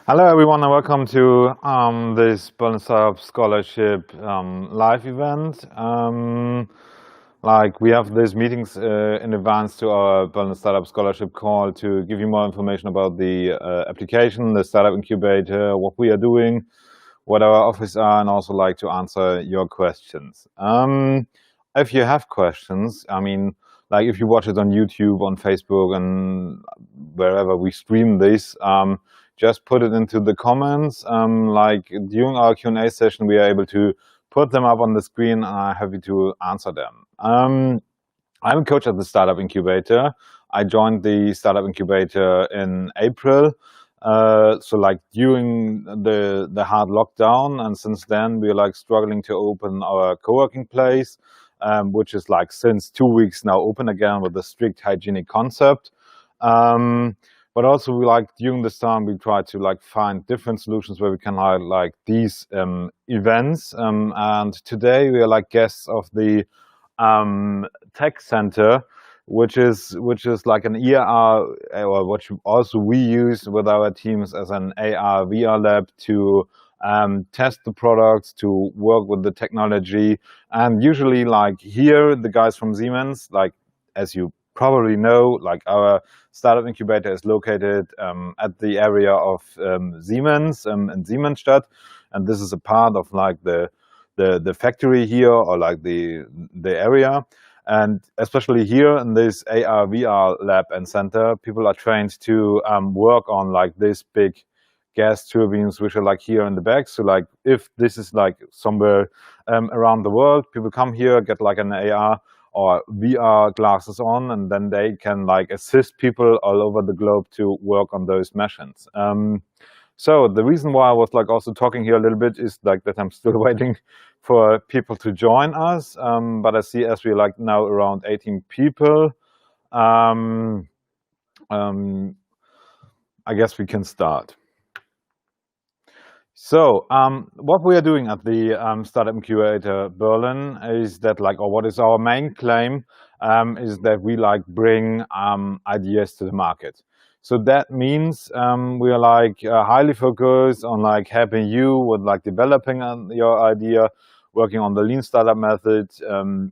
Hello everyone and welcome to this Berliner Startup Scholarship live event. We have these meetings in advance to our Berliner Startup Scholarship call to give you more information about the application, the Startup Incubator, what we are doing, what our offers are, and also like to answer your questions. If you have questions, if you watch it on YouTube, on Facebook, and wherever we stream this, just put it into the comments. During our Q&A session, we are able to put them up on the screen, and I'm happy to answer them. I'm a coach at the Startup Incubator. I joined the Startup Incubator in April. During the hard lockdown, and since then we're struggling to open our co-working place, which is since 2 weeks now open again with a strict hygienic concept. But also during this time we try to find different solutions where we can have these events. And today we are guests of the tech center, which is like an ER, or what also we use with our teams as an AR VR lab to test the products, to work with the technology. And usually here the guys from Siemens, as you probably know, our Startup Incubator is located at the area of Siemens in Siemensstadt, and this is a part of the factory here, or the area. And especially here in this AR VR lab and center, people are trained to work on this big gas turbines, which are here in the back. So if this is somewhere around the world, people come here, get an AR or VR glasses on, and then they can assist people all over the globe to work on those machines. So the reason why I was also talking here a little bit is that I'm still waiting for people to join us. But I see as we're now around 18 people, I guess we can start. So what we are doing at the Startup Incubator Berlin is that or what is our main claim, is that we bring ideas to the market. So that means we are highly focused on helping you with developing your idea, working on the lean startup method,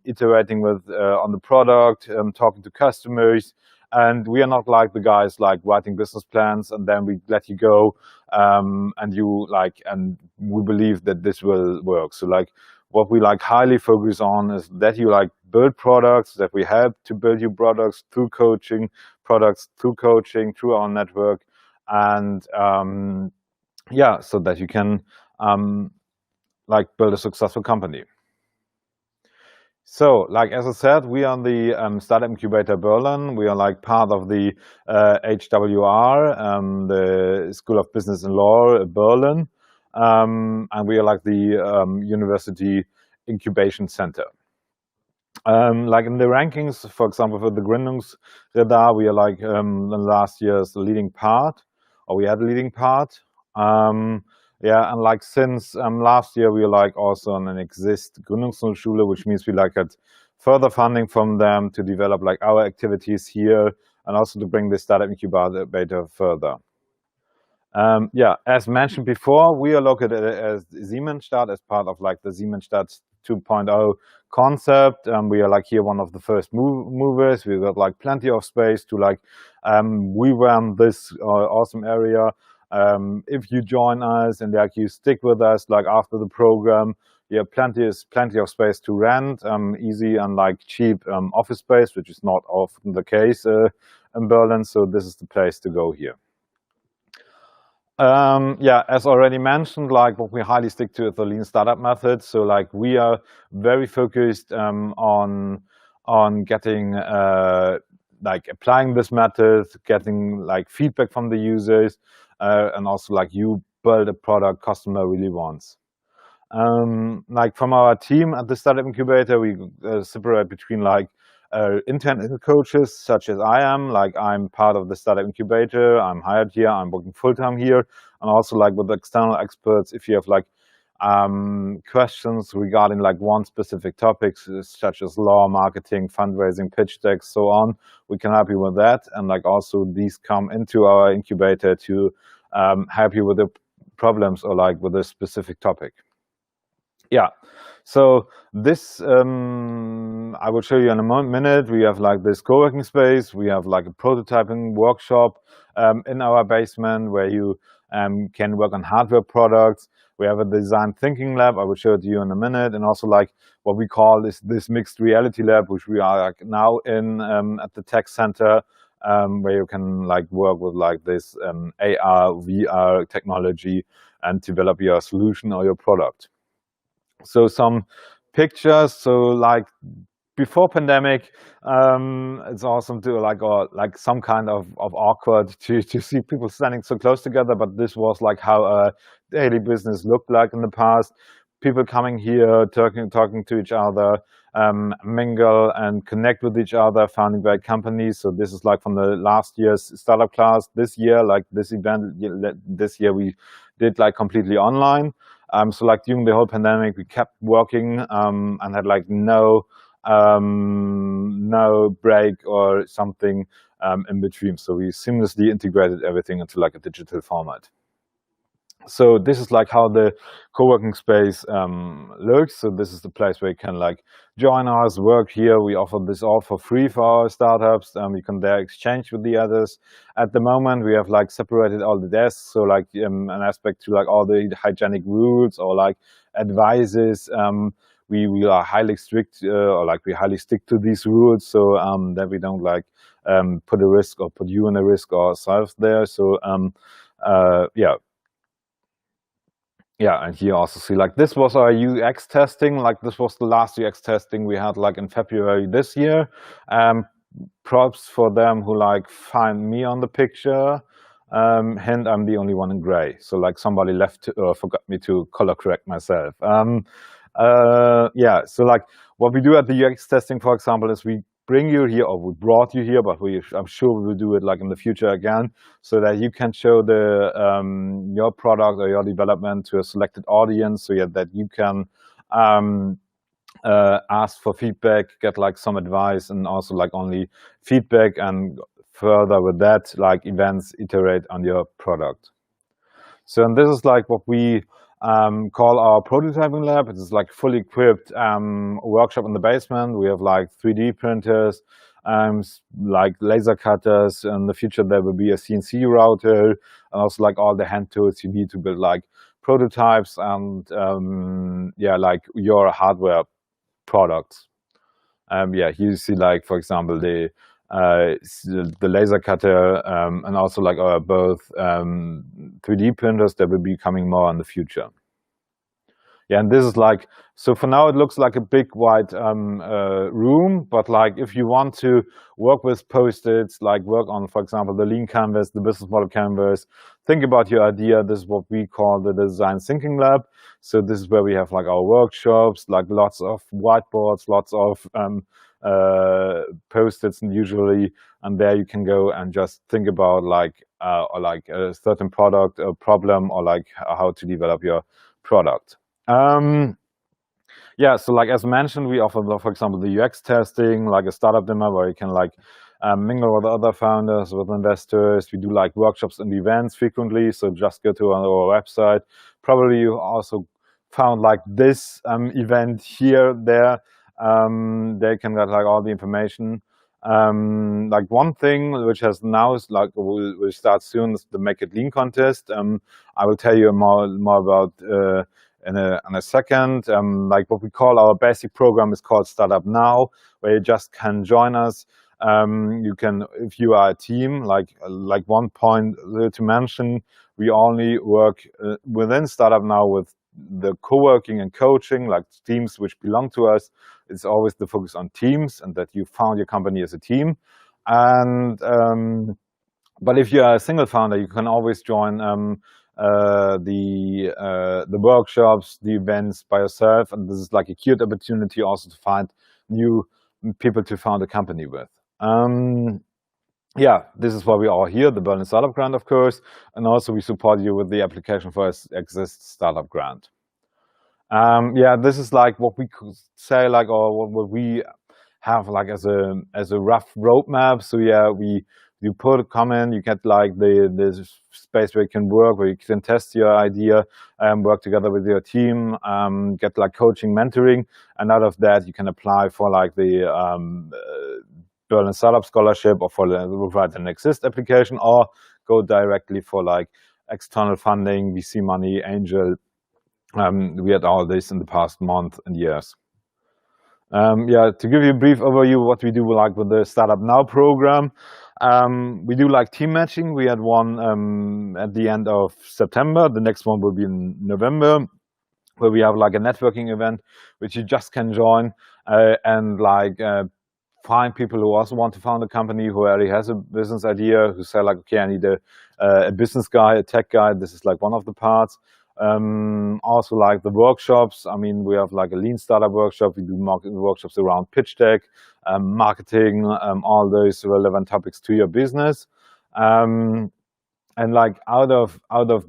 iterating with on the product, talking to customers. And we are not the guys writing business plans and then we let you go, and you and we believe that this will work. So what we highly focus on is that you build products, that we help to build you products through coaching, through our network, and so that you can build a successful company. So, as I said, we are the Startup Incubator Berlin. We are part of the HWR, the School of Business and Law Berlin, and we are the University Incubation Center. In the rankings, for example, for the Gründungsradar, we are in last year's leading part, or we had a leading part. And since last year, we are also on an exist Gründungsschule, which means we had further funding from them to develop our activities here and also to bring the Startup Incubator further. As mentioned before, we are located as Siemensstadt as part of the Siemensstadt 2.0 concept. We are here one of the first movers. We've got plenty of space to revamp this awesome area. If you join us and you stick with us after the program, you have plenty of space to rent, easy and cheap office space, which is not often the case in Berlin. So this is the place to go here. As already mentioned, what we highly stick to is the lean startup method. So we are very focused on getting applying this method, getting feedback from the users, and also you build a product customer really wants. From our team at the Startup Incubator, we separate between internal coaches, such as I am. I'm part of the Startup Incubator. I'm hired here. I'm working full-time here. And also with external experts, if you have questions regarding one specific topic, such as law, marketing, fundraising, pitch decks, so on, we can help you with that. And also these come into our incubator to help you with the problems or like with a specific topic. Yeah, so this I will show you in a minute. We have like this co-working space. We have like a prototyping workshop in our basement where you can work on hardware products. We have a design thinking lab. I will show it to you in a minute, and also like what we call this mixed reality lab, which we are like now in at the tech center, where you can like work with like this AR, VR technology and develop your solution or your product. So some pictures. So like before pandemic, it's awesome to like some kind of awkward to see people standing so close together. But this was like how a daily business looked like in the past. People coming here, talking to each other, mingle and connect with each other, founding great companies. So this is like from the last year's startup class. This year, like this event, this year we did like completely online. So like during the whole pandemic, we kept working and had like no break or something in between. So we seamlessly integrated everything into like a digital format. So this is like how the co-working space looks. So this is the place where you can like join us, work here. We offer this all for free for our startups. You can there exchange with the others. At the moment, we have like separated all the desks. So like an aspect to like all the hygienic rules or like advices. We are highly strict or like we highly stick to these rules, so that we don't like put a risk or put you in a risk ourselves there. So yeah, and here also see like this was our UX testing. Like this was the last UX testing we had like in February this year. Props for them who like find me on the picture. Hint, I'm the only one in gray. So like somebody left or forgot me to color correct myself. Yeah, so like what we do at the UX testing, for example, is we bring you here, or we brought you here, but I'm sure we will do it like in the future again, so that you can show the your product or your development to a selected audience, so that you can ask for feedback, get like some advice, and also like only feedback, and further with that, like events, iterate on your product. So, and this is like what we call our prototyping lab. It is like fully equipped workshop in the basement. We have like 3D printers, like laser cutters. In the future, there will be a CNC router, and also like all the hand tools you need to build like prototypes and yeah, like your hardware products. Yeah, here you see like, for example, the laser cutter and also like our both 3D printers that will be coming more in the future. Yeah, and this is like, so for now it looks like a big wide room, but like if you want to work with Post-its, like work on, for example, the lean canvas, the business model canvas, think about your idea. This is what we call the design thinking lab. So this is where we have like our workshops, like lots of whiteboards, lots of Post-its, and usually, and there you can go and just think about like or like a certain product, a problem, or like how to develop your product. Yeah, so like as mentioned, we offer, for example, the UX testing, like a startup dinner where you can like mingle with other founders, with investors. We do like workshops and events frequently, so just go to our website. Probably you also found like this event here, there. They can get like all the information. Like one thing which has now is like will start soon is the Make It Lean contest. I will tell you more about in a second. Like what we call our basic program is called Startup Now, where you just can join us. You can, if you are a team, like one point to mention, we only work within Startup Now with the co-working and coaching, like teams which belong to us. It's always the focus on teams and that you found your company as a team. And but if you are a single founder, you can always join the workshops, the events by yourself, and this is like a cute opportunity also to find new people to found a company with. Yeah, this is why we are here, the Berlin Startup Grant, of course, and also we support you with the application for Exist Startup Grant. Yeah, this is like what we could say, like, or what we have like as a rough roadmap. So yeah, we You come in, you get like the space where you can work, where you can test your idea, work together with your team, get like coaching, mentoring, and out of that you can apply for like the Berlin Startup Scholarship, or for provide an exist application, or go directly for like external funding, VC money, angel. We had all this in the past month and years. Yeah, to give you a brief overview, what we do like with the Startup Now program, we do like team matching. We had one at the end of September. The next one will be in November, where we have like a networking event, which you just can join and like find people who also want to found a company, who already has a business idea, who say like, okay, I need a business guy, a tech guy. This is like one of the parts. Also like the workshops. I mean, we have like a lean startup workshop. We do marketing workshops around pitch deck, marketing, all those relevant topics to your business. And like out of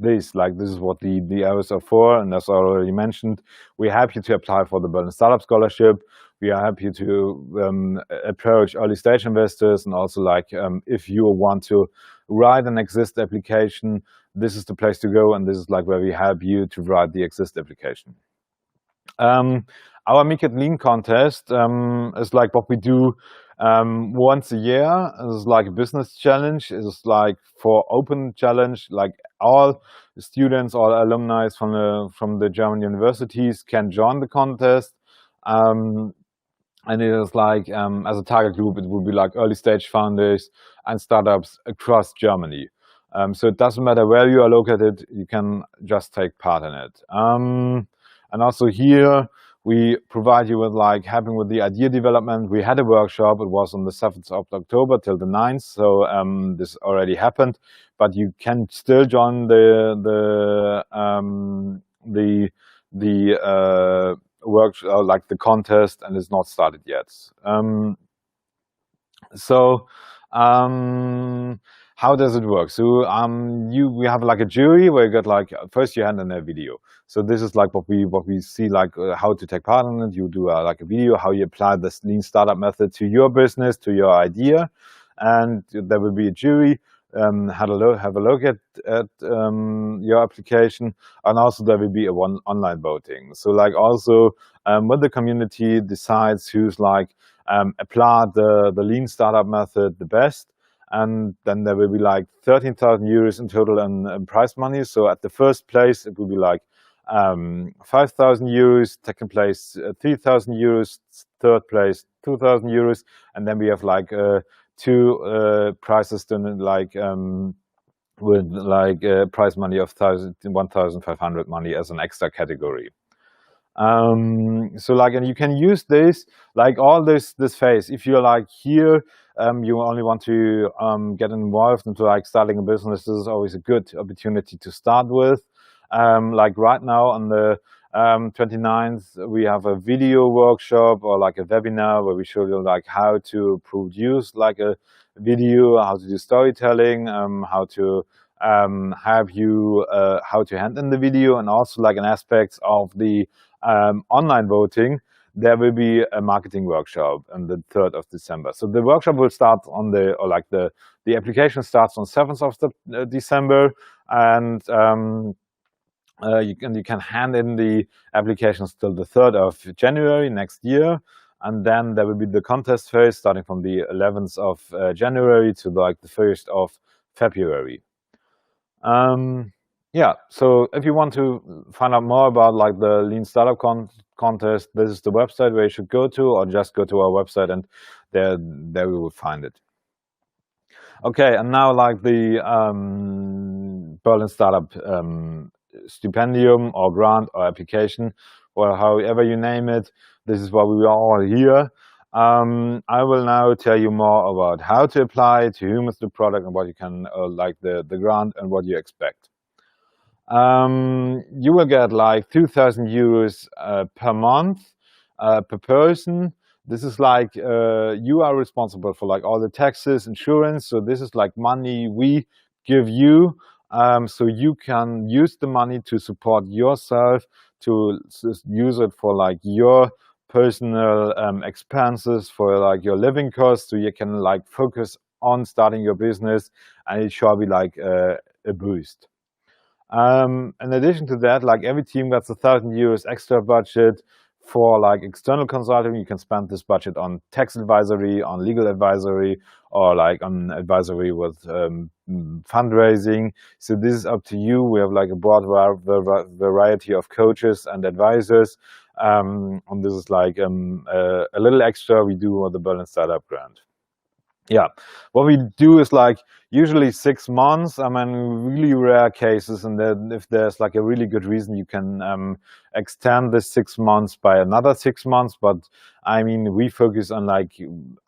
this, like this is what the hours are for, and as I already mentioned, we're happy to apply for the Berlin Startup Scholarship. We are happy to approach early stage investors, and also like if you want to write an exist application, this is the place to go, and this is like where we help you to write the exist application. Our Make It Lean contest is like what we do once a year. It's like a business challenge. It's like for open challenge, like all students, all alumni from the German universities can join the contest. And it is like, as a target group, it will be like early stage founders and startups across Germany. So it doesn't matter where you are located, you can just take part in it. And also here, we provide you with like helping with the idea development. We had a workshop. It was on the 7th of October till the 9th. So this already happened, but you can still join the workshop, like the contest, and it's not started yet. How does it work? So we have like a jury where you get like, first you hand in a video. So this is like what we see, like how to take part in it. You do like a video, how you apply this lean startup method to your business, to your idea, and there will be a jury. Have a look at your application, and also there will be a online voting. So like also when the community decides who's like applied the lean startup method the best, and then there will be like 13,000 euros in total in prize money. So at the first place it will be like 5,000 euros, second place 3,000 euros, third place 2,000 euros, and then we have like two prizes done like with like prize money of 1,500 money as an extra category. So like, and you can use this like all this phase. If you're like here, you only want to get involved into like starting a business, this is always a good opportunity to start with. Like right now on the 29th, we have a video workshop or like a webinar where we show you like how to produce like a video, how to do storytelling, how to have you how to hand in the video, and also like an aspect of the online voting. There will be a marketing workshop on the 3rd of December. So the workshop will start on the application starts on 7th of December, and you can hand in the applications till the 3rd of January next year. And then there will be the contest phase starting from the 11th of January to like the 1st of February. Yeah, so if you want to find out more about like the Lean Startup contest, this is the website where you should go to, or just go to our website and there we will find it. Okay, and now like the Berlin Startup Stipendium or grant or application, or however you name it, this is why we are all here. I will now tell you more about how to apply, to whom is the product, and what you can like the grant and what you expect. You will get like 2,000 euros per month per person. This is like you are responsible for like all the taxes, insurance. So this is like money we give you, so you can use the money to support yourself, to use it for like your personal expenses, for like your living costs, so you can like focus on starting your business, and it shall be like a boost. In addition to that, like every team gets €1,000 extra budget for like external consulting. You can spend this budget on tax advisory, on legal advisory, or like on advisory with fundraising. So this is up to you. We have like a broad variety of coaches and advisors. And this is like a little extra we do with the Berlin Startup Grant. Yeah, what we do is like usually 6 months. I mean, really rare cases, and then if there's like a really good reason, you can extend this 6 months by another 6 months. But I mean, we focus on like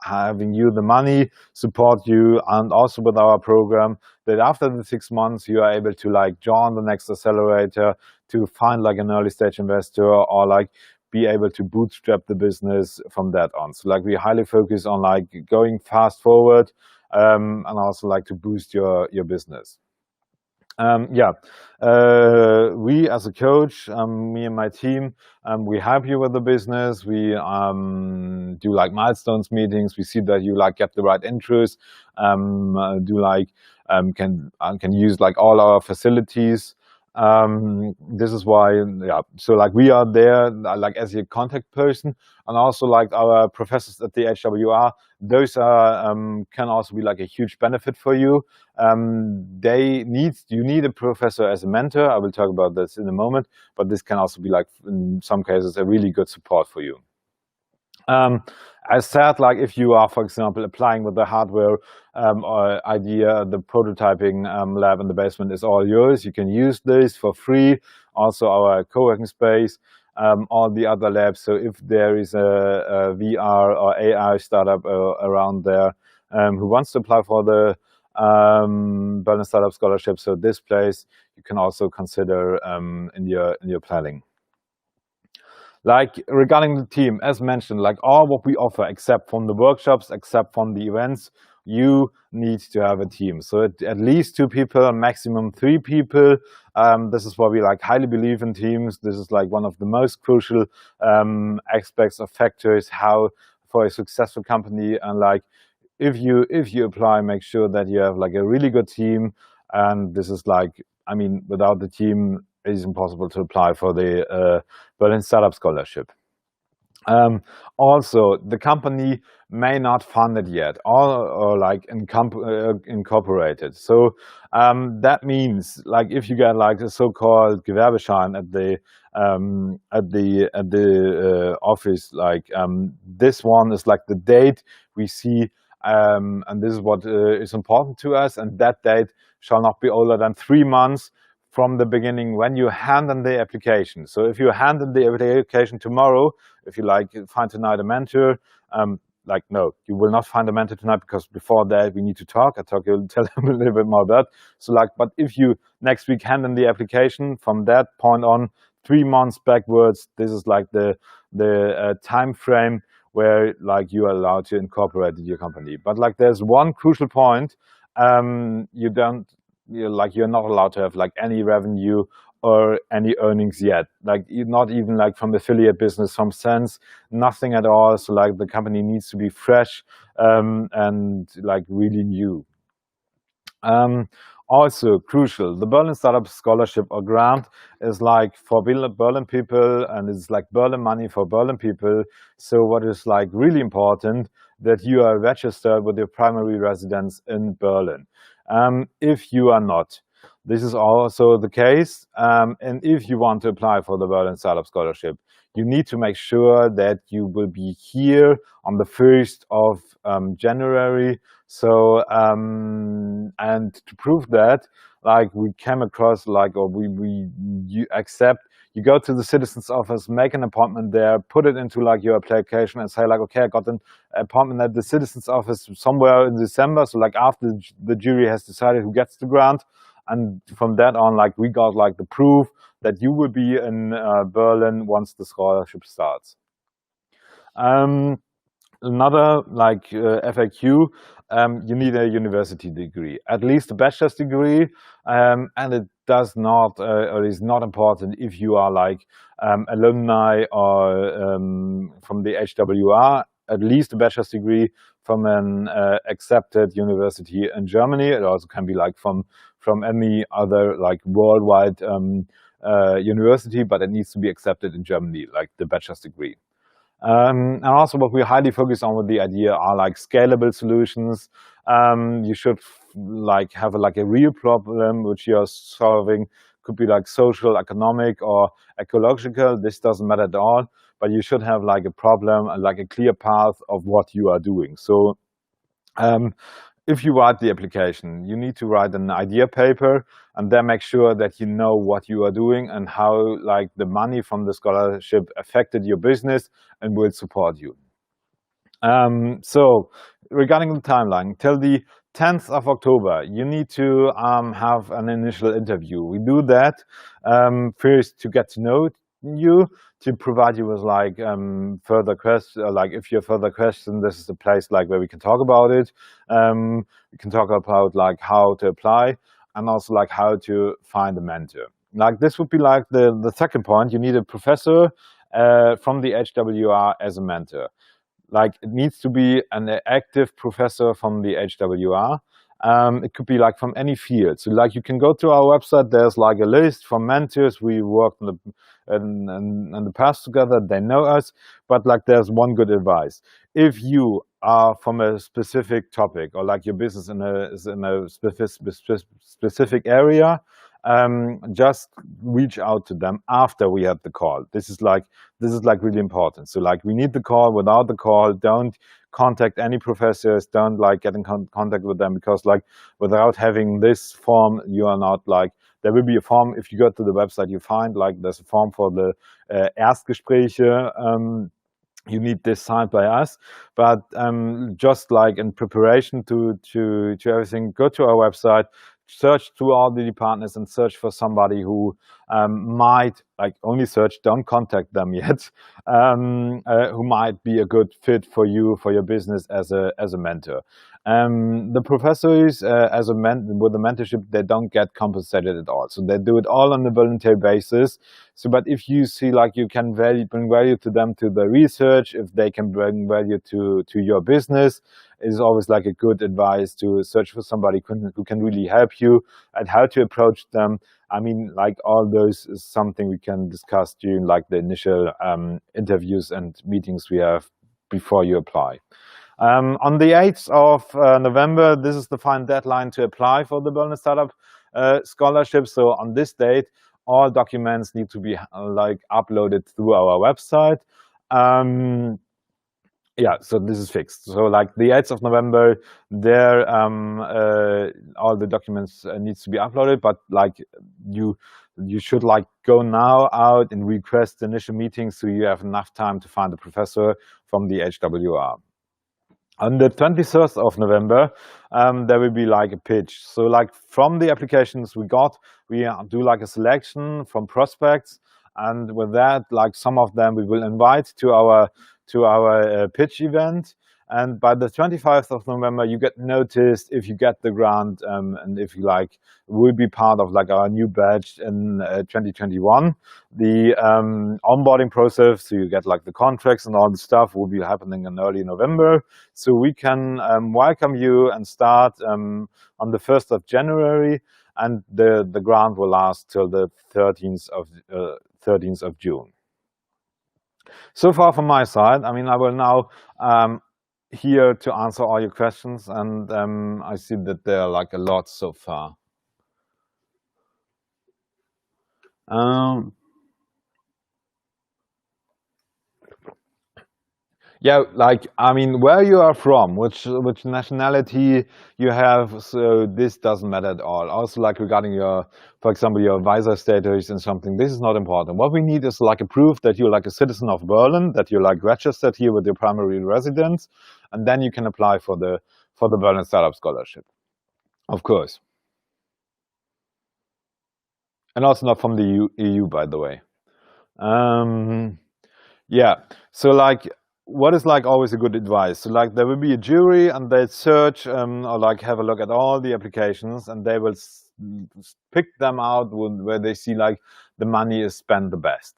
having you the money, support you, and also with our program that after the 6 months you are able to like join the next accelerator to find like an early stage investor, or like be able to bootstrap the business from that on. So like we highly focus on like going fast forward, and also like to boost your business. We as a coach, me and my team, we help you with the business. We do like milestones meetings. We see that you like get the right interest, can use like all our facilities. This is why, so like we are there like as a contact person, and also like our professors at the HWR, those are can also be like a huge benefit for you. You need a professor as a mentor. I will talk about this in a moment, but this can also be like in some cases a really good support for you. As said, like if you are, for example, applying with the hardware idea, the prototyping lab in the basement is all yours. You can use this for free. Also our co-working space, all the other labs. So if there is a VR or AI startup around there who wants to apply for the Berlin Startup Scholarship, so this place you can also consider in your planning. Like regarding the team, as mentioned, like all what we offer, except from the workshops, except from the events, you need to have a team. So at least 2 people, maximum 3 people. This is why we like highly believe in teams. This is like one of the most crucial aspects of factors how for a successful company. And like if you apply, make sure that you have like a really good team. And this is like, I mean, without the team, it is impossible to apply for the Berlin Startup Scholarship. Also, the company may not fund it yet, or like incorporated. So that means like if you get like a so-called Gewerbeschein at the office, like this one is like the date we see, and this is what is important to us, and that date shall not be older than 3 months from the beginning when you hand in the application. So if you hand in the application tomorrow, if you like find tonight a mentor, like no, you will not find a mentor tonight, because before that we need to talk. You'll tell them a little bit more about that. So like, but if you next week hand in the application, from that point on, 3 months backwards, this is like the time frame where like you are allowed to incorporate your company. But like there's one crucial point, you're not allowed to have like any revenue or any earnings yet, like not even like from affiliate business, from cents, nothing at all. So like the company needs to be fresh and like really new. Also crucial, the Berlin Startup Scholarship or Grant is like for Berlin people, and it's like Berlin money for Berlin people. So what is like really important, that you are registered with your primary residence in Berlin. If you are not, this is also the case. And if you want to apply for the Berlin Startup Scholarship, you need to make sure that you will be here on the 1st of January. So, and to prove that, like we came across, like, or you go to the citizens office, make an appointment there, put it into like your application and say like, okay, I got an appointment at the citizens office somewhere in December. So like after the jury has decided who gets the grant. And from that on, like we got like the proof that you will be in Berlin once the scholarship starts. Another like FAQ, you need a university degree, at least a bachelor's degree, and it does not or is not important if you are like alumni or from the HWR. At least a bachelor's degree an accepted university in Germany. It also can be like from any other like worldwide university, but it needs to be accepted in Germany, like the bachelor's degree. And also what we highly focus on with the idea are like scalable solutions. You should like have a real problem which you're solving. Could be like social, economic, or ecological. This doesn't matter at all, but you should have like a problem and like a clear path of what you are doing. So if you write the application, you need to write an idea paper and then make sure that you know what you are doing and how like the money from the scholarship affected your business and will support you. So regarding the timeline, till the 10th of October, you need to have an initial interview. We do that first to get to know you, to provide you with like further questions. Like if you have further questions, this is the place like where we can talk about it. We can talk about like how to apply and also like how to find a mentor. Like this would be like the second point. You need a professor from the HWR as a mentor. Like it needs to be an active professor from the HWR. It could be like from any field. So like you can go to our website, there's like a list from mentors. We worked in the past together, they know us, but like there's one good advice. If you are from a specific topic or like your business is in a specific area, just reach out to them after we had the call. This is like really important. So like we need the call. Without the call, don't contact any professors, don't like get in contact with them, because like without having this form, you are not like, there will be a form. If you go to the website, you find like there's a form for the Erstgespräche. You need this signed by us, but just like in preparation to everything, go to our website, search through all the departments and search for somebody who might, like only search, don't contact them yet, who might be a good fit for you, for your business as a mentor. The professors with the mentorship, they don't get compensated at all. So they do it all on a voluntary basis. So, but if you see like you can bring value to them, to the research, if they can bring value to your business, it is always like a good advice to search for somebody who can really help you and how to approach them. I mean, like all those is something we can discuss during like the initial interviews and meetings we have before you apply. On the 8th of November, this is the final deadline to apply for the Berliner Startup Scholarship. So on this date, all documents need to be like uploaded through our website. Yeah, so this is fixed. So like the 8th of November, there all the documents needs to be uploaded, but like you should like go now out and request the initial meeting so you have enough time to find a professor from the HWR. On the 23rd of November, there will be like a pitch. So like from the applications we got, we do like a selection from prospects. And with that, like some of them we will invite to our pitch event. And by the 25th of November, you get noticed if you get the grant and if you like will be part of like our new batch in 2021. The onboarding process, so you get like the contracts and all the stuff, will be happening in early November. So we can welcome you and start on the 1st of January, and the grant will last till the 13th of June. So far from my side. I mean, I will now here to answer all your questions, and I see that there are like a lot so far. Yeah, like I mean, where you are from, which nationality you have, so this doesn't matter at all. Also, like regarding your, for example, your visa status and something, this is not important. What we need is like a proof that you're like a citizen of Berlin, that you're like registered here with your primary residence, and then you can apply for the Berlin Startup Scholarship, of course. And also not from the EU, by the way. Yeah, so like, what is like always a good advice? So like there will be a jury and they search or like have a look at all the applications, and they will pick them out where they see like the money is spent the best.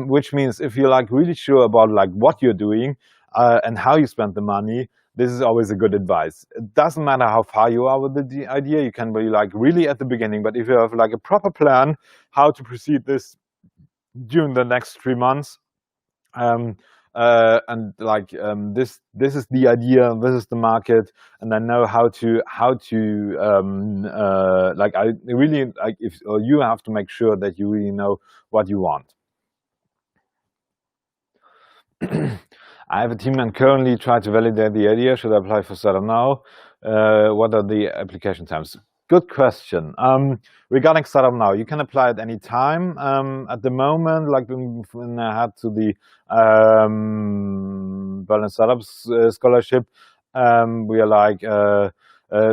Which means if you're like really sure about like what you're doing and how you spend the money, this is always a good advice. It doesn't matter how far you are with the idea. You can be like really at the beginning, but if you have like a proper plan how to proceed this during the next 3 months, and like this is the idea, this is the market, and I know how to like I really like if or you have to make sure that you really know what you want. I have a team and currently try to validate the idea. Should I apply for startup now? What are the application times? Good question. Regarding startup now, you can apply at any time. At the moment, like when I had to the Berlin Startups Scholarship, we are like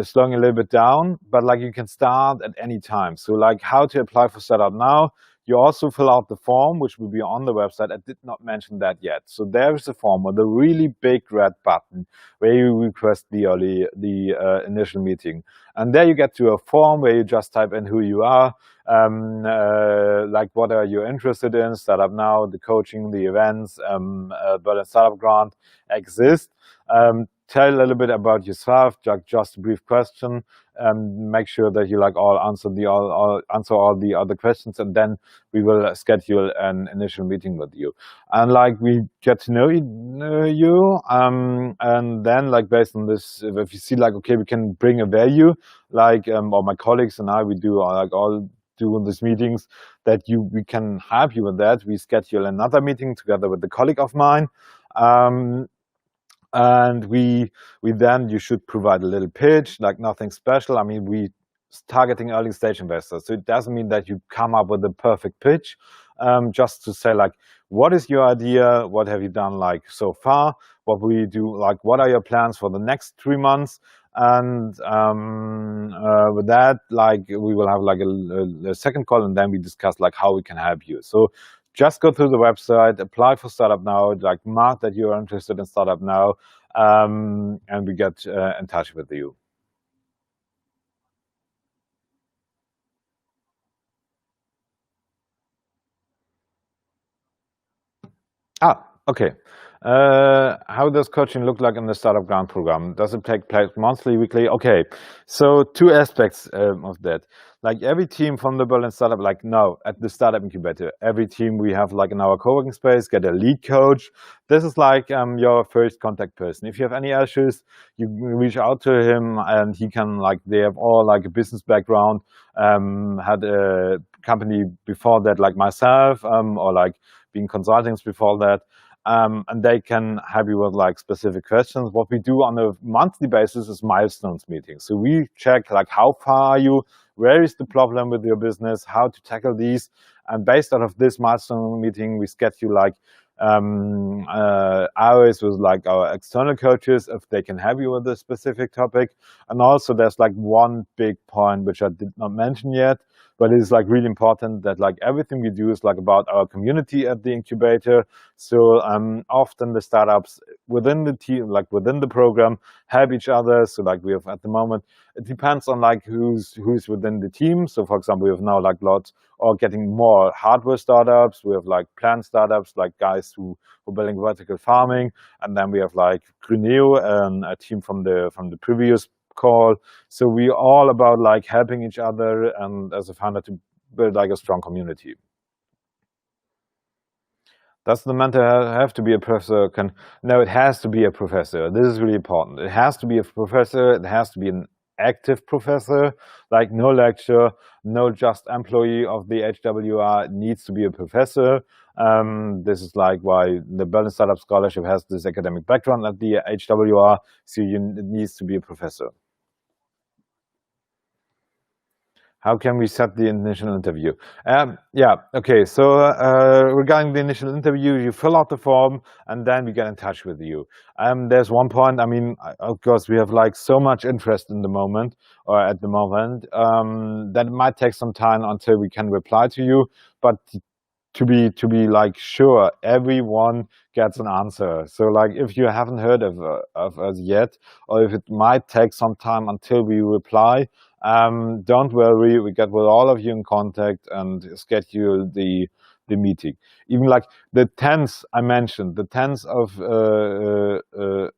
slowing a little bit down, but like you can start at any time. So like how to apply for startup now? You also fill out the form, which will be on the website. I did not mention that yet. So there is a form with a really big red button where you request the initial meeting. And there you get to a form where you just type in who you are, like what are you interested in, startup now, the coaching, the events, Berlin Startup Grant exist. Tell a little bit about yourself, just a brief question. Make sure that you like answer all the other questions, and then we will schedule an initial meeting with you. And like we get to know you, and then like based on this, if you see like okay, we can bring a value, like or my colleagues and I, we do like all do these meetings that we can help you with that. We schedule another meeting together with a colleague of mine. And we then you should provide a little pitch, like nothing special. I mean, we targeting early stage investors, so it doesn't mean that you come up with a perfect pitch. Just to say like, what is your idea? What have you done like so far? What will you do? Like, what are your plans for the next 3 months? And with that, like we will have like a second call, and then we discuss like how we can help you. So just go through the website, apply for Startup Now, like mark that you're interested in Startup Now, and we get in touch with you. Okay. How does coaching look like in the Startup Grant program? Does it take place monthly, weekly? Okay, so 2 aspects of that. Like every team from the Berlin Startup, like no, at the Startup Incubator, every team we have like in our co-working space, get a lead coach. This is like your first contact person. If you have any issues, you reach out to him, and he can like, they have all like a business background, had a company before that like myself, or like being consultants before that. And they can help you with like specific questions. What we do on a monthly basis is milestones meetings. So we check like how far are you, where is the problem with your business, how to tackle these. And based out of this milestone meeting, we schedule like hours with like our external coaches if they can help you with a specific topic. And also there's like one big point which I did not mention yet, but it is like really important that like everything we do is like about our community at the incubator. So often the startups within the team, like within the program, help each other. So like we have at the moment, it depends on like who's within the team. So for example, we have now like lots or getting more hardware startups. We have like plant startups, like guys who are building vertical farming, and then we have like Gruneo, a team from the previous call. So we all about like helping each other, and as a founder to build like a strong community. Does the mentor have to be a professor? No, it has to be a professor. This is really important. It has to be a professor. It has to be an active professor, like no lecture, no just employee of the HWR. It needs to be a professor. This is like why the Berlin Startup Scholarship has this academic background at the HWR. So it needs to be a professor. How can we set the initial interview? Yeah, okay, so regarding the initial interview, you fill out the form, and then we get in touch with you. There's one point, I mean, of course, we have like so much interest in the moment, or at the moment, that it might take some time until we can reply to you, but to be like sure everyone gets an answer. So like if you haven't heard of us yet, or if it might take some time until we reply, don't worry, we get with all of you in contact and schedule the the meeting. Even like the 10th I mentioned, the 10th of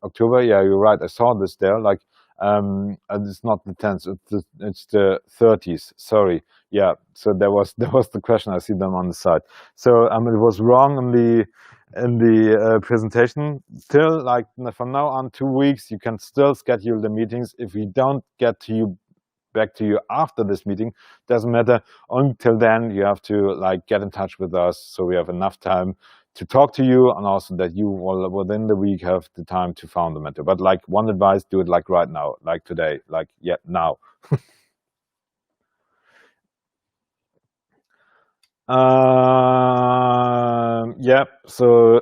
October. Yeah, you're right. I saw this there. Like, and it's not the 10th. It's the 30th. Sorry. Yeah. So that was the question. I see them on the side. So it was wrong in the presentation. Till like from now on 2 weeks, you can still schedule the meetings. If we don't get back to you after this meeting, doesn't matter. Until then, you have to like get in touch with us so we have enough time to talk to you, and also that you will within the week have the time to found the mentor. But like one advice, do it like right now, like today, like now. Yeah, so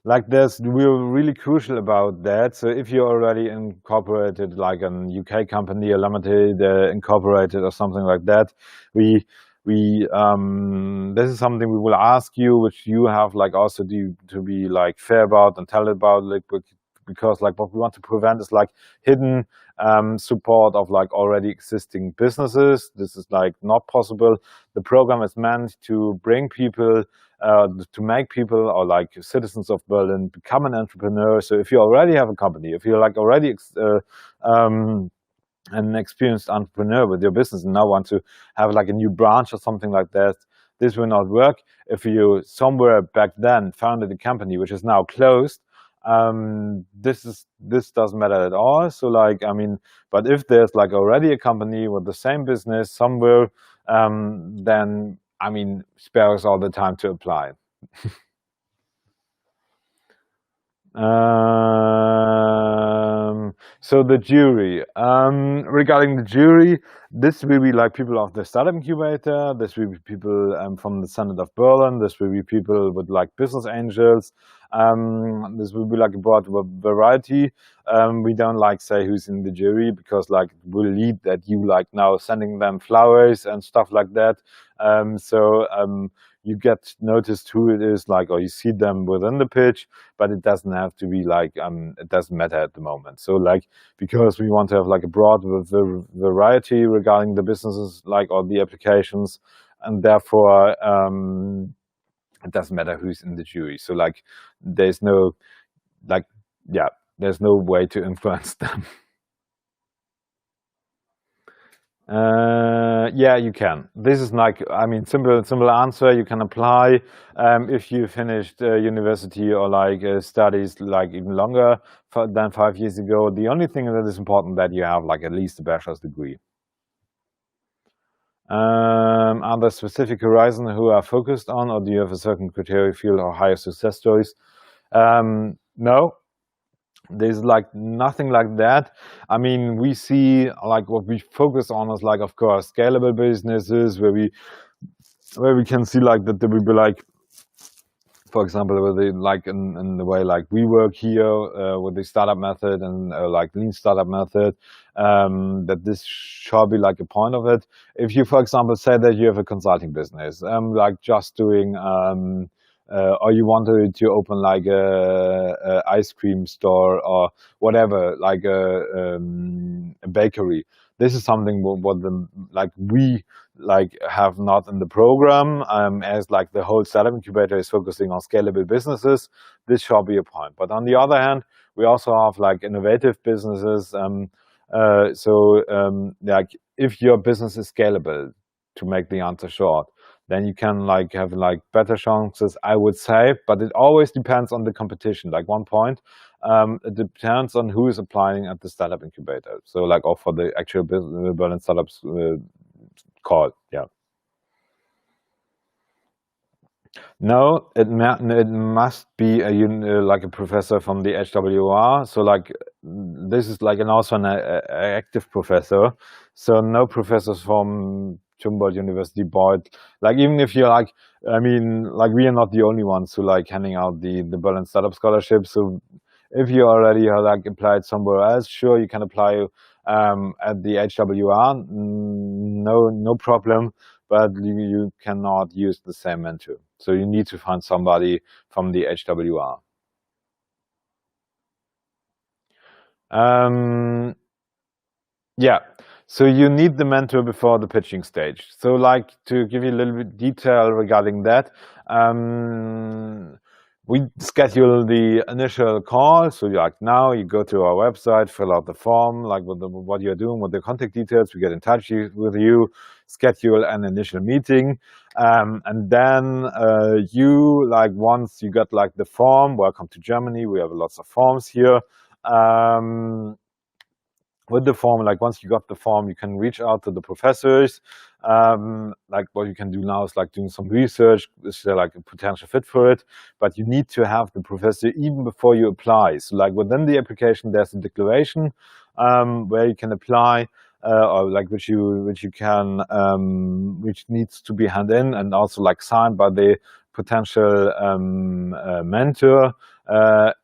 like we're really crucial about that. So if you're already incorporated like an UK company, a limited incorporated or something like that, we this is something we will ask you, which you have like also to be like fair about and tell about, like, because like what we want to prevent is like hidden support of like already existing businesses. This is like not possible. The program is meant to bring people, to make people or like citizens of Berlin become an entrepreneur. So if you already have a company, if you're like already an experienced entrepreneur with your business and now want to have like a new branch or something like that, this will not work. If you somewhere back then founded a company which is now closed, this doesn't matter at all. So like, I mean, but if there's like already a company with the same business somewhere, then I mean, spare us all the time to apply. So the jury, regarding the jury, this will be like people of the Startup Incubator, this will be people from the Senate of Berlin, this will be people with like business angels, this will be like a broad variety. We don't like say who's in the jury, because like it will lead that you like now sending them flowers and stuff like that. You get noticed who it is, like, or you see them within the pitch, but it doesn't have to be like, it doesn't matter at the moment. So like, because we want to have like a broad variety regarding the businesses, like, or the applications, and therefore it doesn't matter who's in the jury. So like, there's no, like, yeah, there's no way to influence them. Yeah, you can. This is like, I mean, simple answer. You can apply if you finished university or like studies like even longer than 5 years ago. The only thing that is important that you have like at least a bachelor's degree. Are there specific horizons who are focused on, or do you have a certain criteria field or higher success stories? No. There's like nothing like that. I mean, we see like what we focus on is like, of course, scalable businesses where we can see like that there will be like, for example, with the like in the way like we work here with the startup method and like lean startup method, that this shall be like a point of it. If you, for example, say that you have a consulting business, like just doing or you wanted to open like a ice cream store or whatever, like a bakery. This is something what the like we like have not in the program, as like the whole startup incubator is focusing on scalable businesses. This shall be a point. But on the other hand, we also have like innovative businesses. Like if your business is scalable, to make the answer short, then you can like have like better chances, I would say. But it always depends on the competition. Like one point, it depends on who is applying at the startup incubator. So like, or for the actual Berlin startups call, yeah. No, it must be like a professor from the HWR. So like, this is like, and also an active professor. So no professors from Humboldt University, but like, even if you're like, I mean, like, we are not the only ones who like handing out the Berlin Startup Scholarship. So if you already are like applied somewhere else, sure, you can apply at the HWR. No problem. But you cannot use the same mentor. So you need to find somebody from the HWR. Yeah. So you need the mentor before the pitching stage. So like to give you a little bit detail regarding that, we schedule the initial call. So like now you go to our website, fill out the form, like what you're doing, what the contact details, we get in touch with you, schedule an initial meeting. And then you, like once you got like the form, welcome to Germany, we have lots of forms here. With the form, like once you got the form, you can reach out to the professors. Like what you can do now is like doing some research, is there like a potential fit for it? But you need to have the professor even before you apply. So like within the application, there's a declaration where you can apply, or like which you can which needs to be handed in and also like signed by the potential mentor.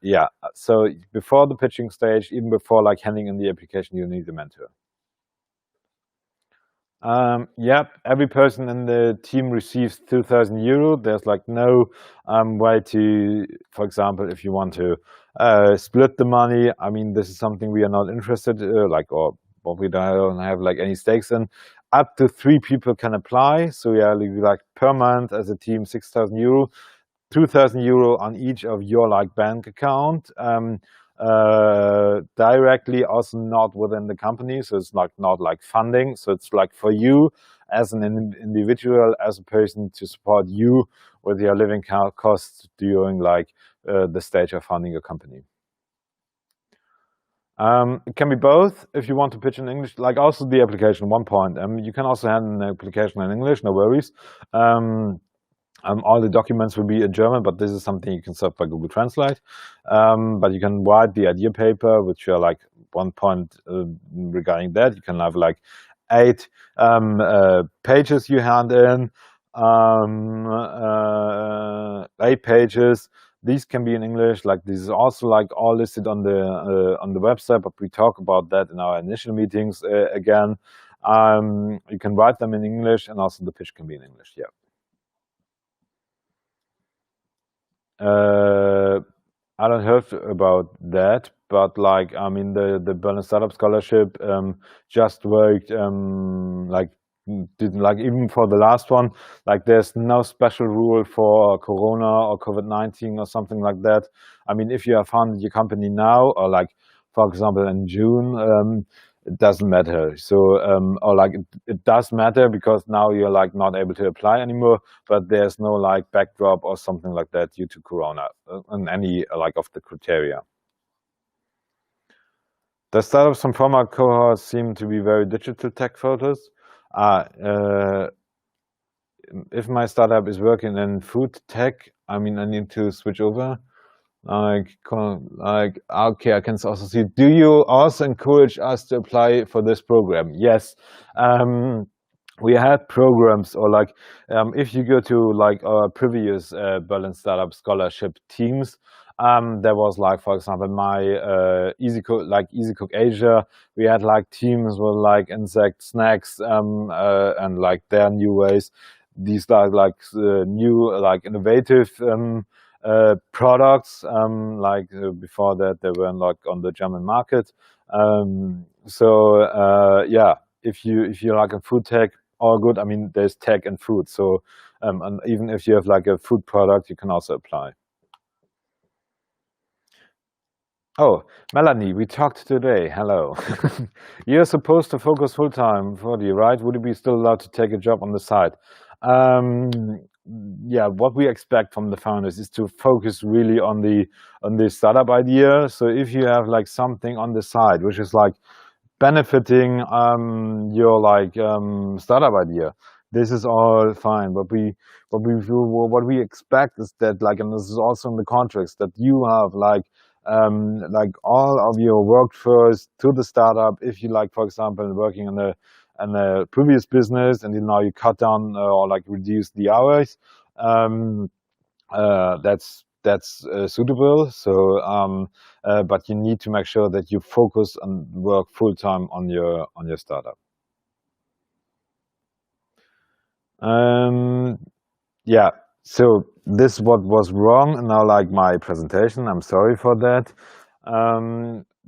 Yeah, so before the pitching stage, even before like handing in the application, you need a mentor. Yep, every person in the team receives 2,000 euro. There's like no way to, for example, if you want to split the money. I mean, this is something we are not interested like, or what we don't have like any stakes in. Up to 3 people can apply. So yeah, like per month as a team, 6,000 euro. 2,000 euro on each of your like bank account, directly, also not within the company, so it's like not like funding, so it's like for you as an individual, as a person, to support you with your living costs during like the stage of funding your company. It can be both. If you want to pitch in English, like also the application, one point, you can also have an application in English, no worries. All the documents will be in German, but this is something you can set by Google Translate. But you can write the idea paper, which are like one point regarding that. You can have like 8 pages you hand in, 8 pages. These can be in English. Like this is also like all listed on the website, but we talk about that in our initial meetings again. You can write them in English, and also the pitch can be in English. Yeah. I don't heard about that, but like I mean the Berliner Startup Scholarship just worked like didn't like even for the last one, like there's no special rule for Corona or COVID-19 or something like that. I mean, if you have founded your company now, or like for example in June, it doesn't matter. So or like it does matter because now you're like not able to apply anymore, but there's no like backdrop or something like that due to Corona and any like of the criteria. The startups from former cohorts seem to be very digital tech focused. If my startup is working in food tech, I mean, I need to switch over. Like, okay, I can also see. Do you also encourage us to apply for this program? Yes. We had programs, or like if you go to like our previous Berlin Startup Scholarship teams, there was like, for example, my Easy Cook Asia. We had like teams with like insect snacks and like their new ways. These are like new like innovative products. Like before that, they weren't like on the German market. Yeah, if you like a food tech, all good. I mean, there's tech and food. So, and even if you have like a food product, you can also apply. Oh, Melanie, we talked today. Hello. You're supposed to focus full time for you, right? Would you be still allowed to take a job on the side? Um, yeah, what we expect from the founders is to focus really on the startup idea. So if you have like something on the side, which is like benefiting your like startup idea, this is all fine. What we expect is that like, and this is also in the contracts, that you have like all of your workforce to the startup. If you like, for example, working in a previous business and now you cut down or like reduce the hours, that's suitable. So, but you need to make sure that you focus and work full time on your startup. Yeah. So this what was wrong in now like my presentation. I'm sorry for that.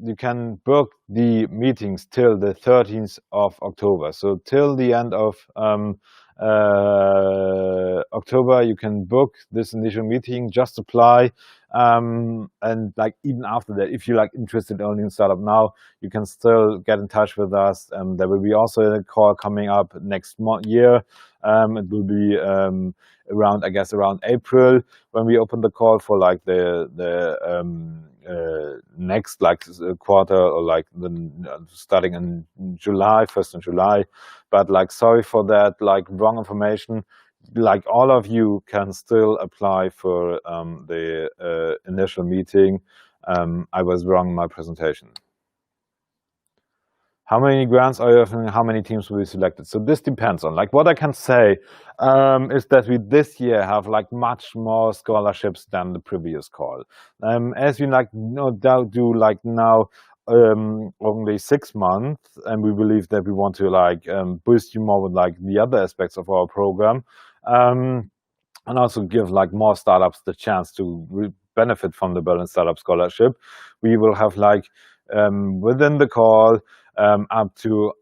you can book the meetings till the 13th of October. So till the end of October, you can book this initial meeting, just apply. And like even after that, if you're like interested only in Startup Now, you can still get in touch with us. There will be also a call coming up next year. It will be around, I guess, around April, when we open the call for like the next like quarter, or like starting in July, 1st of July. But like, sorry for that, like wrong information. Like all of you can still apply for the initial meeting. I was wrong in my presentation. How many grants are you offering? How many teams will be selected? So this depends on, like, what I can say is that we this year have like much more scholarships than the previous call. As we like no doubt do like now only 6 months, and we believe that we want to like boost you more with like the other aspects of our program. And also give like more startups the chance to benefit from the Berlin Startup Scholarship. We will have like within the call up to,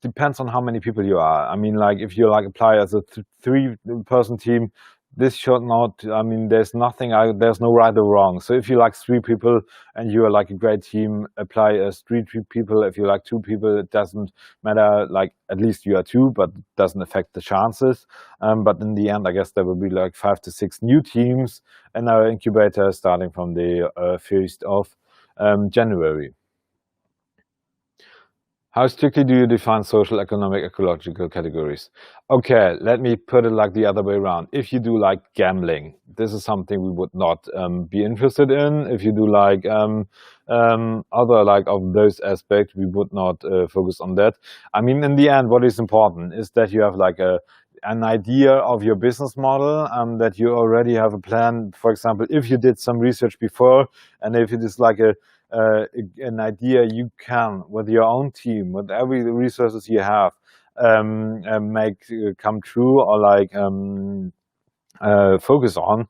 depends on how many people you are. I mean, like if you like apply as a 3-person team, this should not, I mean, there's nothing, there's no right or wrong. So if you like 3 people and you are like a great team, apply as 3 people. If you like 2 people, it doesn't matter, like at least you are 2, but it doesn't affect the chances. But in the end, I guess there will be like 5 to 6 new teams in our incubator starting from the 1st of January. How strictly do you define social, economic, ecological categories? Okay, let me put it like the other way around. If you do like gambling, this is something we would not be interested in. If you do like other like of those aspects, we would not focus on that. I mean, in the end, what is important is that you have like an idea of your business model, that you already have a plan. For example, if you did some research before, and if it is like an idea you can, with your own team, with every resources you have, make come true, or like focus on,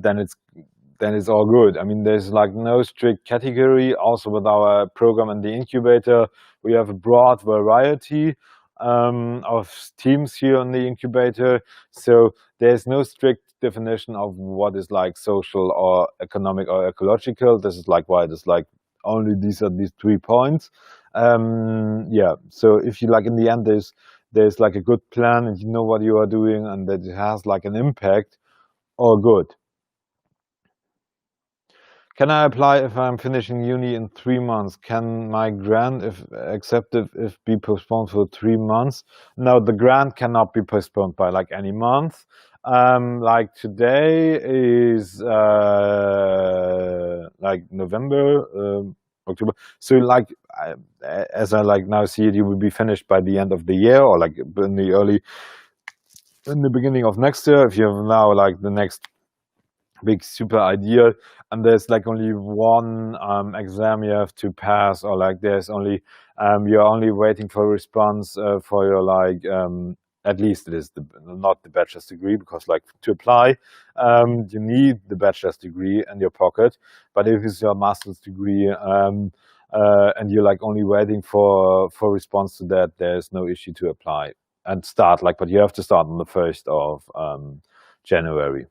then it's all good. I mean, there's like no strict category. Also with our program in the incubator, we have a broad variety of teams here in the incubator. So there's no strict definition of what is like social or economic or ecological. This is like why it is like only these 3 points. Yeah, so if you like, in the end, there's like a good plan and you know what you are doing and that it has like an impact, all good. Can I apply if I'm finishing uni in 3 months? Can my grant, if accepted, if be postponed for 3 months? No, the grant cannot be postponed by like any month. Like today is like November, October. So like as I like now see it, you will be finished by the end of the year, or like in the beginning of next year. If you have now like the next big super idea, and there's like only one exam you have to pass, or like there's only you're only waiting for a response for your like at least it is not the bachelor's degree, because like to apply you need the bachelor's degree in your pocket. But if it's your master's degree and you're like only waiting for response to that, there's no issue to apply and start, like, but you have to start on the 1st of January.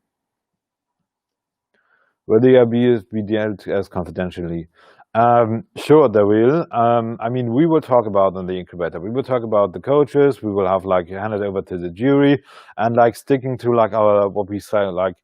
Will the IBs be dealt as confidentially? Sure, there will. I mean, we will talk about in the incubator. We will talk about the coaches. We will have like hand it over to the jury, and like sticking to like our what we say, like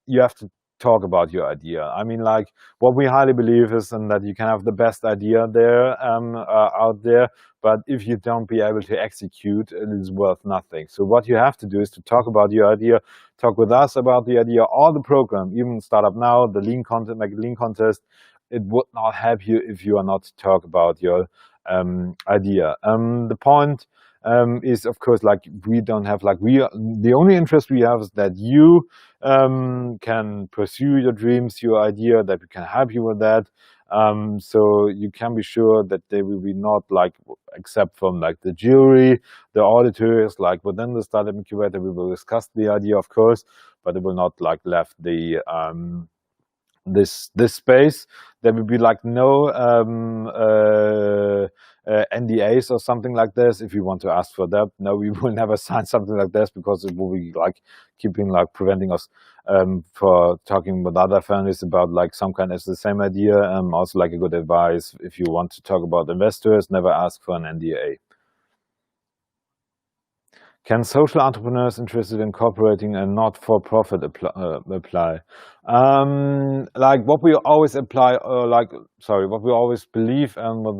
you have to talk about your idea. I mean, like what we highly believe is in that you can have the best idea there out there, but if you don't be able to execute, it is worth nothing. So what you have to do is to talk about your idea, talk with us about the idea, or the program, even Startup Now, the lean content, make a lean contest. It would not help you if you are not to talk about your idea. The point is, of course, like we don't have like the only interest we have is that you can pursue your dreams, your idea, that we can help you with that. So you can be sure that they will be not like, except from like the jury, the auditors, like within the Startup Incubator, we will discuss the idea, of course, but it will not like left the this space. there will be like no NDAs or something like this. If you want to ask for that, no, we will never sign something like this, because it will be like preventing us for talking with other families about like some kind of the same idea. Also, like a good advice, if you want to talk about investors, never ask for an NDA. Can social entrepreneurs interested in cooperating and not-for-profit apply? Like what we always apply, what we always believe, and with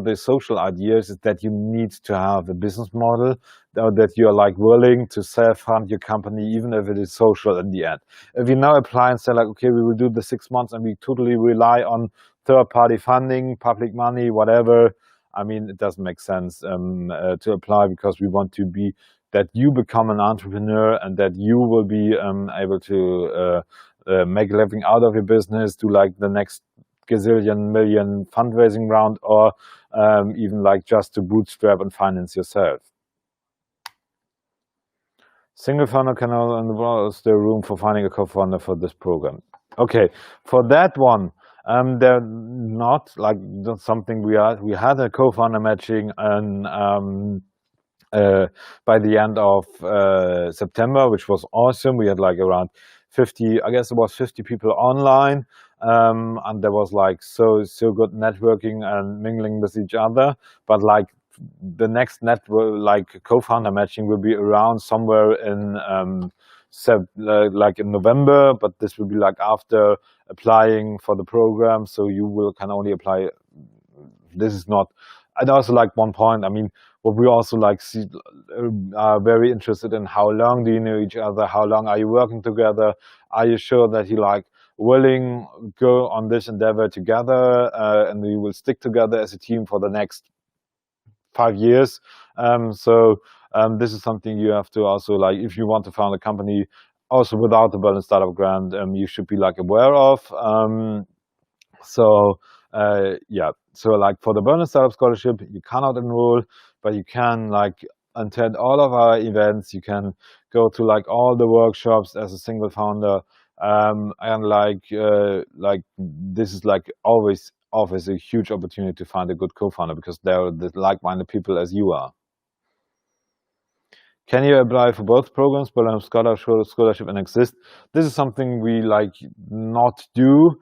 the social ideas, is that you need to have a business model, or that you are like willing to self-fund your company, even if it is social in the end. If you now apply and say like, okay, we will do the 6 months and we totally rely on third-party funding, public money, whatever, I mean, it doesn't make sense to apply, because we want to be that you become an entrepreneur and that you will be able to make a living out of your business, do like the next gazillion million fundraising round, or even like just to bootstrap and finance yourself. Single founder can only, is there room for finding a co-founder for this program? Okay, for that one, they're not like that's something we had a co-founder matching, and by the end of September, which was awesome. We had like around 50, I guess it was 50 people online, and there was like so good networking and mingling with each other. But like the next network, like co-founder matching, will be around somewhere in like in November, but this will be like after applying for the program, so you can only apply. This is not. And also like one point, I mean, what we also like are very interested in: how long do you know each other? How long are you working together? Are you sure that you like willing go on this endeavor together, and we will stick together as a team for the next 5 years? This is something you have to also, like, if you want to found a company also without the Berlin Startup Grant, you should be like aware of. Yeah, so like for the Berlin Startup Scholarship, you cannot enroll, but you can like attend all of our events. You can go to like all the workshops as a single founder, and like this is like always a huge opportunity to find a good co-founder, because they're the like-minded people as you are. Can you apply for both programs, Berlin Scholarship and Exist? This is something we like not do.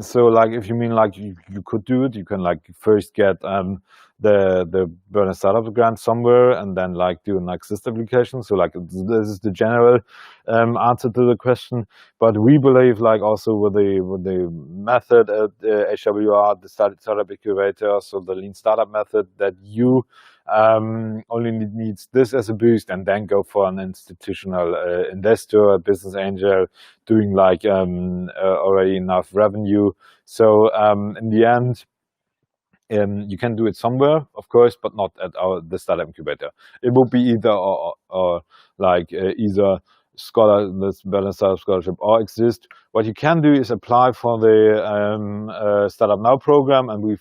So like if you mean like you could do it, you can like first get the Berlin Startup Grant somewhere, and then like do an Exist application. So like this is the general answer to the question. But we believe like also with the method at HWR, the Startup Incubator, so the Lean Startup method, that you only needs this as a boost, and then go for an institutional investor, a business angel, doing like already enough revenue. So in the end, you can do it somewhere, of course, but not at the Startup Incubator. It will be either or like either this Berlin Startup Scholarship or Exist. What you can do is apply for the Startup Now program, and we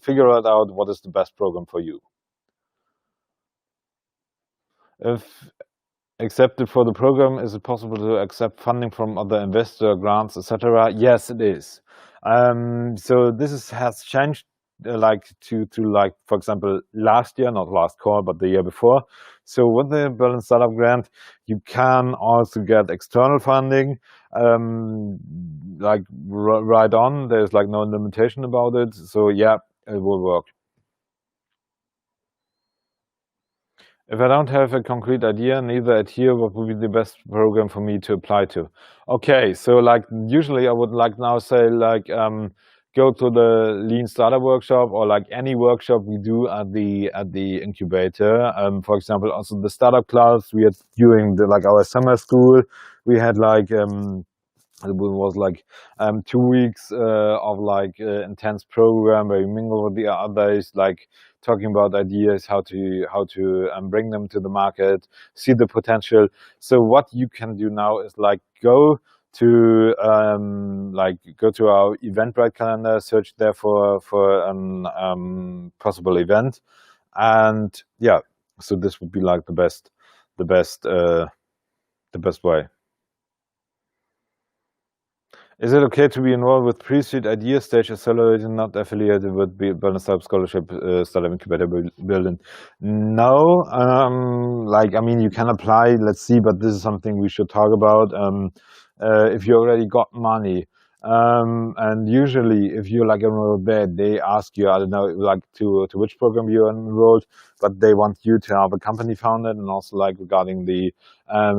figure out what is the best program for you. If accepted for the program, is it possible to accept funding from other investor grants, etc.? Yes, it is. So this has changed, like to like, for example, last year, not last call, but the year before. So with the Berlin Startup Grant, you can also get external funding, like right on. There's like no limitation about it. So yeah, it will work. If I don't have a concrete idea, neither idea, what would be the best program for me to apply to? Okay, so like usually I would like now say like go to the Lean Startup workshop, or like any workshop we do at the incubator. For example, also the startup class we had during like our summer school, we had like it was like 2 weeks of like intense program where you mingle with the others, like talking about ideas, how to bring them to the market, see the potential. So what you can do now is like go to our Eventbrite calendar, search there for an possible event, and yeah, so this would be like the best way. Is it okay to be involved with pre-seed idea stage accelerated, not affiliated with Berliner Startup Scholarship, Startup Incubator Berlin? No, like, I mean, you can apply, let's see, but this is something we should talk about. If you already got money, and usually if you're like enrolled there, they ask you, I don't know, like to which program you're enrolled, but they want you to have a company founded and also like regarding the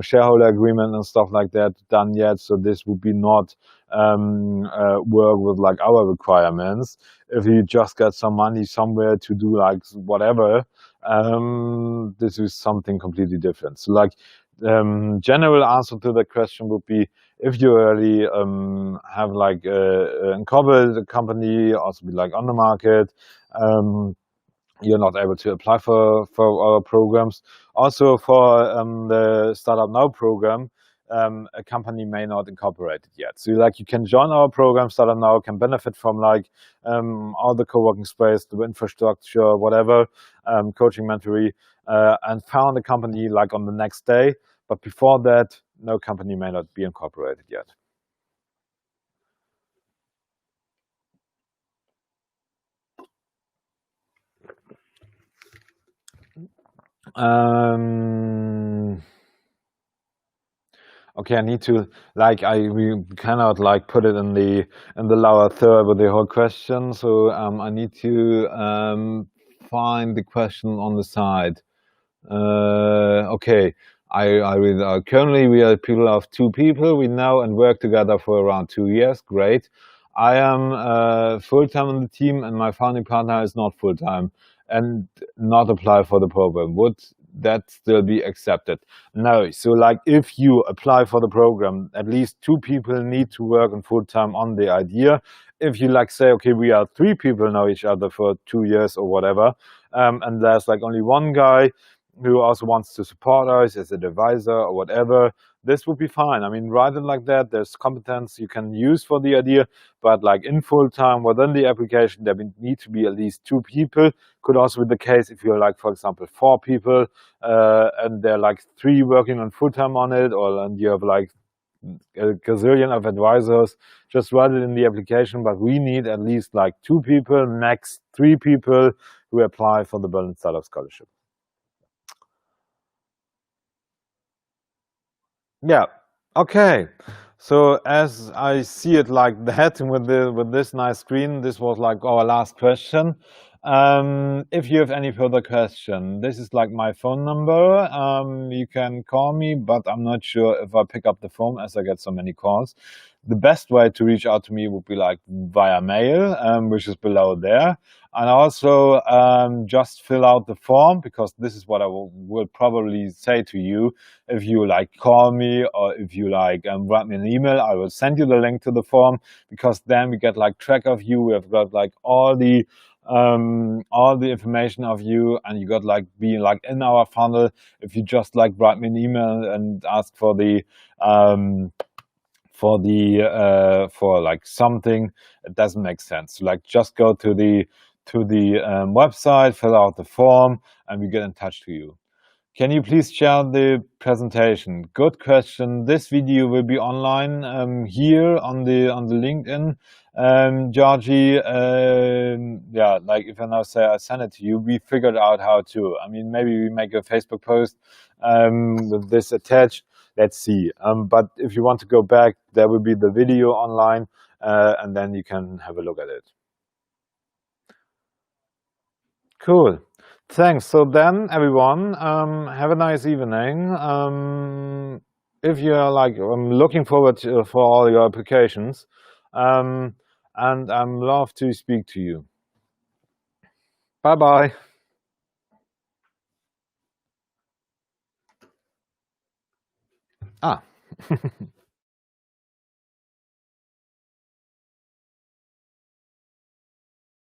shareholder agreement and stuff like that done yet. So this would be not work with like our requirements. If you just get some money somewhere to do like whatever, this is something completely different. So like general answer to the question would be, if you already have like incorporated a company, also be like on the market, you're not able to apply for our programs. Also for the Startup Now program, a company may not incorporate it yet. So like you can join our program, Startup Now, can benefit from like all the co-working space, the infrastructure, whatever, coaching, mentoring, and found a company like on the next day. But before that, no company may not be incorporated yet. Okay, I need to like we cannot like put it in the lower third with the whole question. So I need to find the question on the side. Okay, I read. Currently, we are people of 2 people. We know and work together for around 2 years. Great. I am full time on the team, and my founding partner is not full time and not apply for the program. Would that still be accepted? No. So, like, if you apply for the program, at least 2 people need to work on full time on the idea. If you like say, okay, we are 3 people know each other for 2 years or whatever, and there's like only one guy who also wants to support us as an advisor or whatever, this would be fine. I mean, rather like that, there's competence you can use for the idea, but like in full time within the application, there need to be at least 2 people. Could also be the case if you're like, for example, 4 people, and they're like 3 working on full time on it, or and you have like a gazillion of advisors. Just write it in the application, but we need at least like 2 people, max 3 people who apply for the Berlin Startup Scholarship. Yeah. Okay. So as I see it like that with this nice screen, this was like our last question. If you have any further question, this is like my phone number. You can call me, but I'm not sure if I pick up the phone as I get so many calls. The best way to reach out to me would be like via mail, which is below there. And also just fill out the form, because this is what I will probably say to you. If you like call me, or if you like write me an email, I will send you the link to the form, because then we get like track of you. We have got like all the information of you, and you got like be like in our funnel. If you just like write me an email and ask for the for like something, it doesn't make sense. Like just go to the website, fill out the form, and we get in touch to you. Can you please share the presentation? Good question. This video will be online here on the LinkedIn. Georgie, yeah, like if I now say I send it to you, we figured out how to. I mean, maybe we make a Facebook post with this attached. Let's see. But if you want to go back, there will be the video online, and then you can have a look at it. Cool. Thanks. So then, everyone, have a nice evening. If you're like, I'm looking forward for all your applications, and I'm love to speak to you. Bye bye. Ah.